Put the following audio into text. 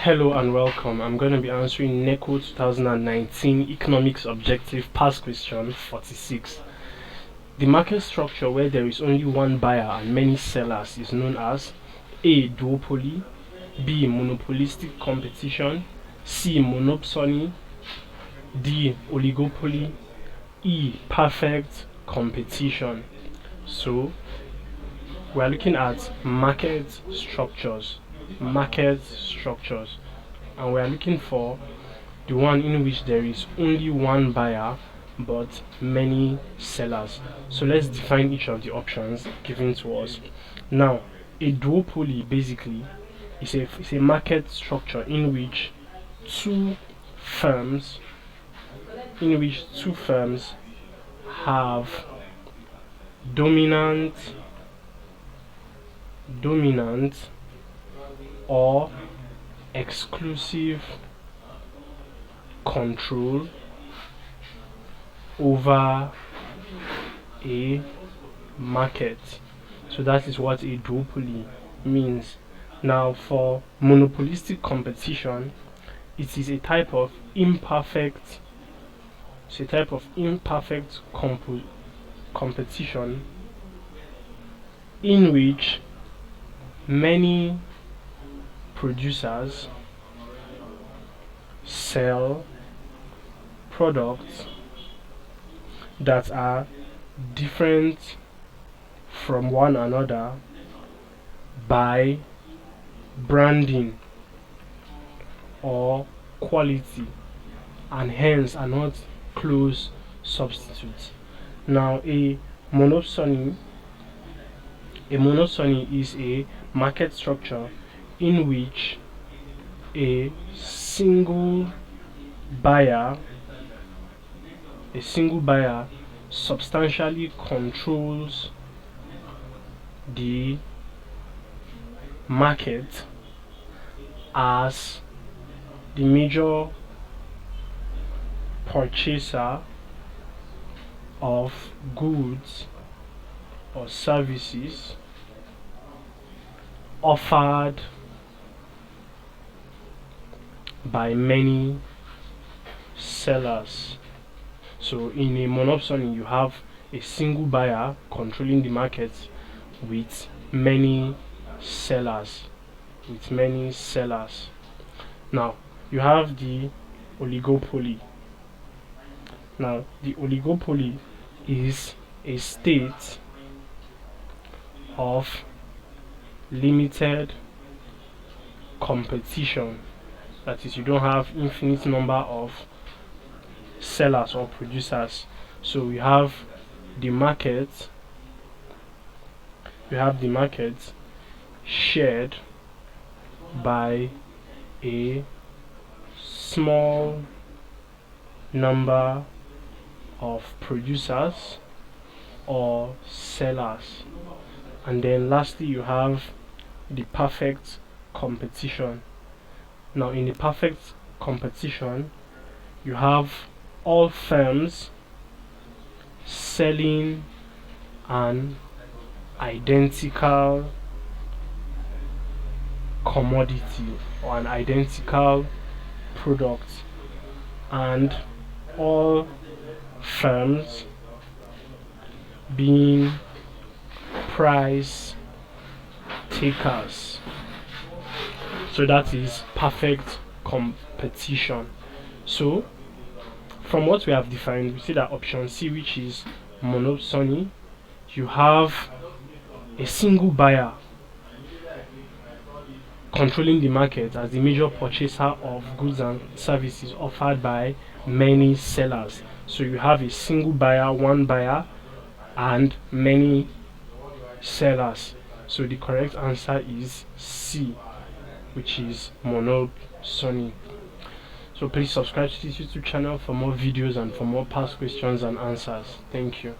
Hello and welcome. I'm going to be answering NECO 2019 Economics Objective Past Question 46. The market structure where there is only one buyer and many sellers is known as A. Duopoly, B. Monopolistic Competition, C. Monopoly, D. Oligopoly, E. Perfect Competition. So we are looking at market structures, and we are looking for the one in which there is only one buyer but many sellers. So let's define each of the options given to us. Now, a duopoly basically is a market structure in which two firms have dominant or exclusive control over a market. So that is what a duopoly means. Now, for monopolistic competition, it is a type of imperfect competition in which many producers sell products that are different from one another by branding or quality, and hence are not close substitutes. Now, a monopsony is a market structure in which a single buyer substantially controls the market as the major purchaser of goods or services offered by many sellers. So in a monopoly, you have a single buyer controlling the market with many sellers. Now, you have the oligopoly. Now, the oligopoly is a state of limited competition. That is, you don't have infinite number of sellers or producers. So we have the market shared by a small number of producers or sellers. And then lastly, you have the perfect competition. Now, in the perfect competition, you have all firms selling an identical commodity or an identical product, and all firms being price takers. So that is perfect competition. So from what we have defined, we see that option C, which is monopoly, you have a single buyer controlling the market as the major purchaser of goods and services offered by many sellers. So you have a single buyer, one buyer, and many sellers. So the correct answer is C, which is monopoly. So please subscribe to this YouTube channel for more videos and for more past questions and answers. Thank you.